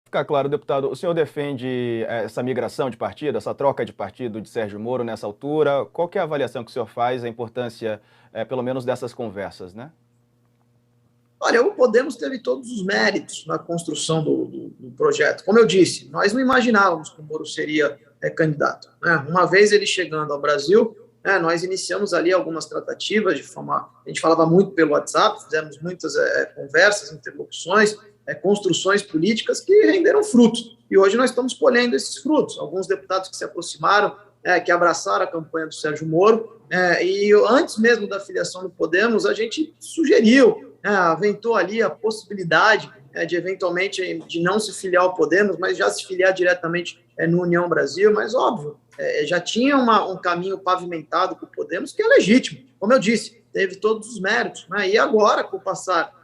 Ficar claro, deputado, o senhor defende essa migração de partido, essa troca de partido de Sérgio Moro nessa altura? Qual que é a avaliação que o senhor faz, a importância, pelo menos, dessas conversas, né? Olha, o Podemos teve todos os méritos na construção do projeto. Como eu disse, nós não imaginávamos que o Moro seria candidato, né? Uma vez ele chegando ao Brasil, né, nós iniciamos ali algumas tratativas de forma. A gente falava muito pelo WhatsApp, fizemos muitas conversas, interlocuções, construções políticas que renderam frutos. E hoje nós estamos colhendo esses frutos. Alguns deputados que se aproximaram, que abraçaram a campanha do Sérgio Moro, e antes mesmo da filiação do Podemos, a gente sugeriu, aventou ali a possibilidade de eventualmente de não se filiar ao Podemos, mas já se filiar diretamente no União Brasil, mas óbvio, já tinha um caminho pavimentado com o Podemos, que é legítimo, como eu disse, teve todos os méritos, né? E agora, com o passar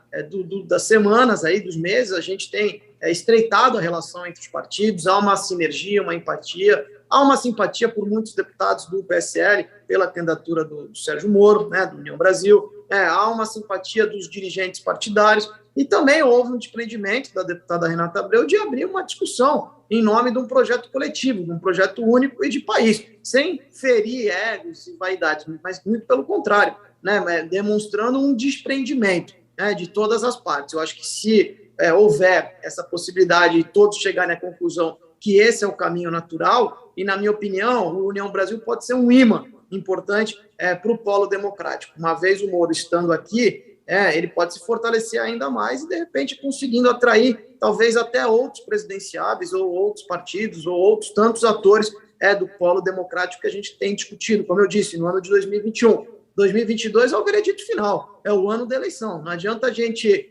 das semanas, aí, dos meses, a gente tem estreitado a relação entre os partidos, há uma sinergia, uma empatia, há uma simpatia por muitos deputados do PSL pela candidatura do Sérgio Moro, né, do União Brasil, há uma simpatia dos dirigentes partidários, e também houve um desprendimento da deputada Renata Abreu de abrir uma discussão em nome de um projeto coletivo, de um projeto único e de país, sem ferir egos e vaidades, mas muito pelo contrário, né, demonstrando um desprendimento, né, de todas as partes. Eu acho que se houver essa possibilidade de todos chegarem à conclusão que esse é o caminho natural, e, na minha opinião, o União Brasil pode ser um imã importante para o polo democrático. Uma vez o Moro estando aqui, ele pode se fortalecer ainda mais e, de repente, conseguindo atrair talvez até outros presidenciáveis ou outros partidos ou outros tantos atores do polo democrático que a gente tem discutido, como eu disse, no ano de 2021. 2022 é o veredito final, é o ano da eleição. Não adianta a gente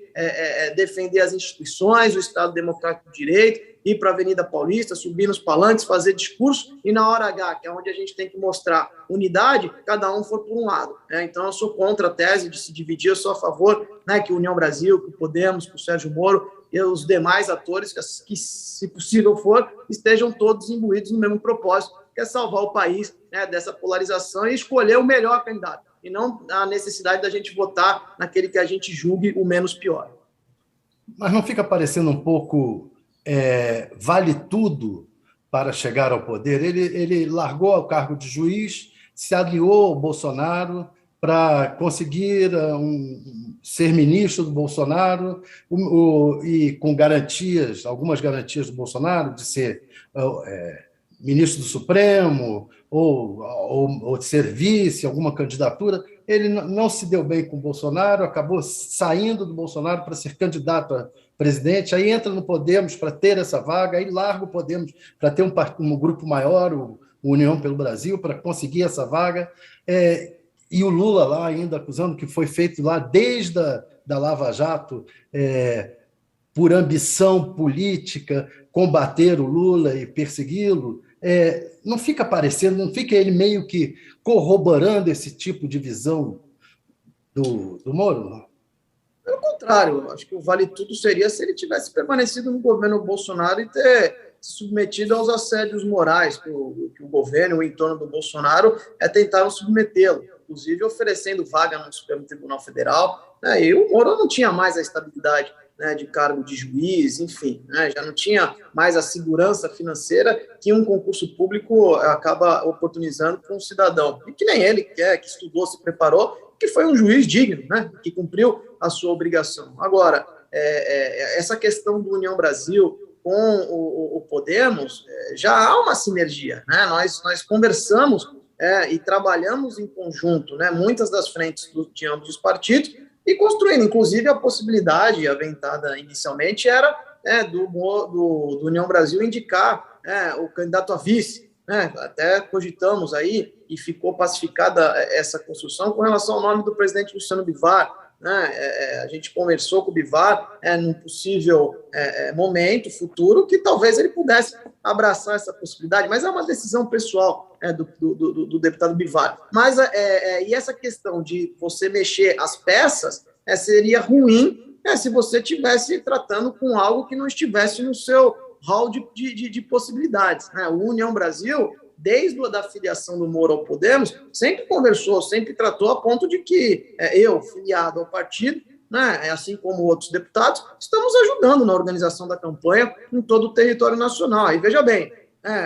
defender as instituições, o Estado Democrático de Direito, ir para a Avenida Paulista, subir nos palanques, fazer discurso, e na hora H, que é onde a gente tem que mostrar unidade, cada um for por um lado. Então, eu sou contra a tese de se dividir, eu sou a favor, que o União Brasil, que o Podemos, que o Sérgio Moro e os demais atores, que se possível for, estejam todos imbuídos no mesmo propósito, que é salvar o país dessa polarização e escolher o melhor candidato, e não a necessidade da gente votar naquele que a gente julgue o menos pior. Mas não fica parecendo um pouco vale tudo para chegar ao poder? Ele largou o cargo de juiz, se aliou ao Bolsonaro para conseguir ser ministro do Bolsonaro e com garantias, algumas garantias do Bolsonaro de ser ministro do Supremo ou de ser vice, alguma candidatura. Ele não se deu bem com o Bolsonaro, acabou saindo do Bolsonaro para ser candidato a presidente, aí entra no Podemos para ter essa vaga, aí larga o Podemos para ter um grupo maior, o União pelo Brasil, para conseguir essa vaga, e o Lula lá ainda acusando que foi feito lá desde da Lava Jato, por ambição política, combater o Lula e persegui-lo. Não fica parecendo, não fica ele meio que corroborando esse tipo de visão do Moro? Pelo contrário, acho que o vale tudo seria se ele tivesse permanecido no governo Bolsonaro e ter se submetido aos assédios morais que o governo, o entorno do Bolsonaro, tentaram submetê-lo, inclusive oferecendo vaga no Supremo Tribunal Federal, e o Moro não tinha mais a estabilidade de cargo de juiz, enfim, já não tinha mais a segurança financeira que um concurso público acaba oportunizando para um cidadão, e que nem ele, que estudou, se preparou, que foi um juiz digno, que cumpriu a sua obrigação. Agora, essa questão do União Brasil com o Podemos, já há uma sinergia, nós conversamos e trabalhamos em conjunto, muitas das frentes de ambos os partidos, e construindo, inclusive, a possibilidade aventada inicialmente era do União Brasil indicar o candidato a vice, até cogitamos aí, e ficou pacificada essa construção com relação ao nome do presidente Luciano Bivar. A gente conversou com o Bivar num possível momento futuro que talvez ele pudesse abraçar essa possibilidade, mas é uma decisão pessoal do deputado Bivar. Mas e essa questão de você mexer as peças seria ruim se você estivesse tratando com algo que não estivesse no seu hall de possibilidades. O União Brasil, desde a filiação do Moro ao Podemos, sempre conversou, sempre tratou a ponto de que eu, filiado ao partido, né, assim como outros deputados, estamos ajudando na organização da campanha em todo o território nacional. E veja bem,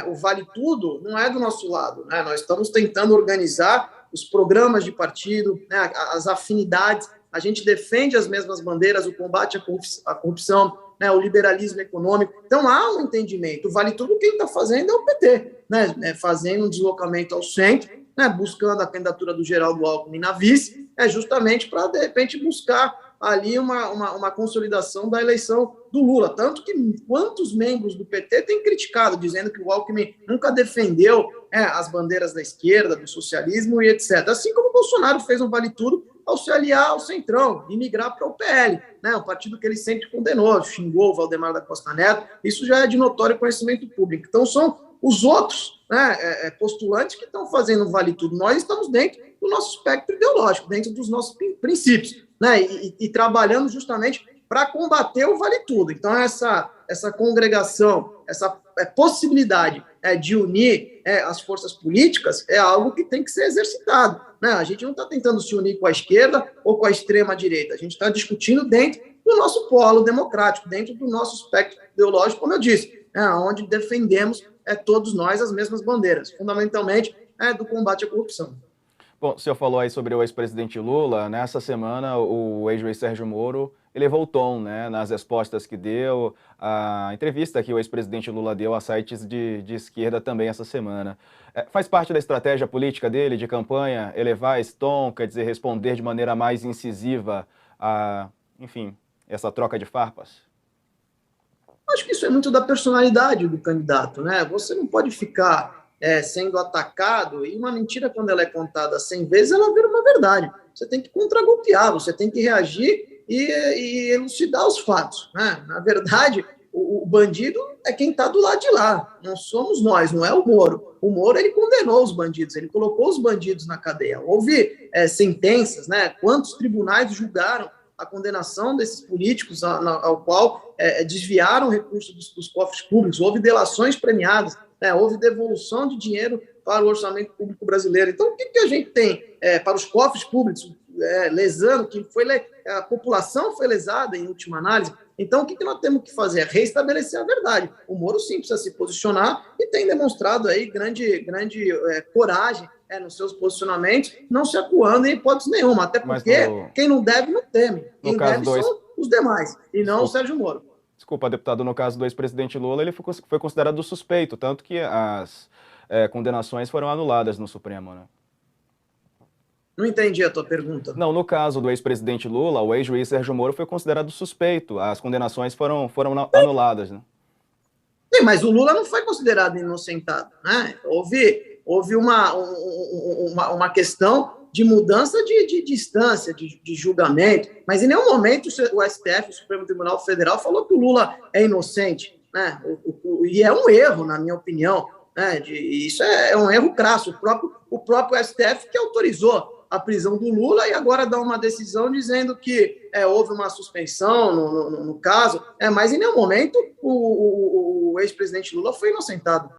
o Vale Tudo não é do nosso lado, né? Nós estamos tentando organizar os programas de partido, né, as afinidades, a gente defende as mesmas bandeiras, o combate à corrupção, né, o liberalismo econômico. Então, há um entendimento. O Vale Tudo, quem está fazendo é o PT, né, fazendo um deslocamento ao centro, né, buscando a candidatura do Geraldo Alckmin na vice, justamente para, de repente, buscar ali uma consolidação da eleição do Lula. Tanto que quantos membros do PT têm criticado, dizendo que o Alckmin nunca defendeu as bandeiras da esquerda, do socialismo e etc. Assim como o Bolsonaro fez um Vale Tudo ao se aliar ao Centrão e migrar para o PL, né, o partido que ele sempre condenou, xingou o Valdemar da Costa Neto. Isso já é de notório conhecimento público. Então, são os outros, né, postulantes que estão fazendo o Vale Tudo. Nós estamos dentro do nosso espectro ideológico, dentro dos nossos princípios, né, e trabalhando justamente para combater o Vale Tudo. Então, essa congregação, essa possibilidade de unir as forças políticas é algo que tem que ser exercitado, né? A gente não está tentando se unir com a esquerda ou com a extrema-direita, a gente está discutindo dentro do nosso polo democrático, dentro do nosso espectro ideológico, como eu disse, onde defendemos todos nós as mesmas bandeiras, fundamentalmente do combate à corrupção. Bom, o senhor falou aí sobre o ex-presidente Lula. Nessa semana, o ex-juiz Sérgio Moro elevou o tom, né, nas respostas que deu, a entrevista que o ex-presidente Lula deu a sites de esquerda também essa semana. Faz parte da estratégia política dele, de campanha, elevar esse tom, quer dizer, responder de maneira mais incisiva a, enfim, essa troca de farpas? Acho que isso é muito da personalidade do candidato, né? Você não pode ficar sendo atacado, e uma mentira, quando ela é contada 100 vezes, ela vira uma verdade. Você tem que contragolpear, você tem que reagir e elucidar os fatos, né? Na verdade, o bandido é quem está do lado de lá, não somos nós, não é o Moro. O Moro, ele condenou os bandidos, ele colocou os bandidos na cadeia. Houve sentenças, né? Quantos tribunais julgaram a condenação desses políticos ao qual desviaram recursos dos cofres públicos, houve delações premiadas, houve devolução de dinheiro para o orçamento público brasileiro. Então, o que a gente tem para os cofres públicos, lesando, a população foi lesada em última análise? Então, o que nós temos que fazer? Reestabelecer a verdade. O Moro, sim, precisa se posicionar e tem demonstrado aí grande coragem nos seus posicionamentos, não se acuando em hipótese nenhuma, até porque quem não deve, não teme. Quem deve são os demais, e não o Sérgio Moro. Desculpa, deputado, no caso do ex-presidente Lula, ele foi considerado suspeito, tanto que as condenações foram anuladas no Supremo, né? Não entendi a tua pergunta. Não, no caso do ex-presidente Lula, o ex-juiz Sérgio Moro foi considerado suspeito, as condenações foram anuladas, né? Sim, mas o Lula não foi considerado inocentado, né? Houve uma questão de mudança de distância, de julgamento, mas em nenhum momento o STF, o Supremo Tribunal Federal, falou que o Lula é inocente, né? E é um erro, na minha opinião, né? Isso é um erro crasso. O próprio STF que autorizou a prisão do Lula e agora dá uma decisão dizendo que houve uma suspensão no caso, mas em nenhum momento o ex-presidente Lula foi inocentado.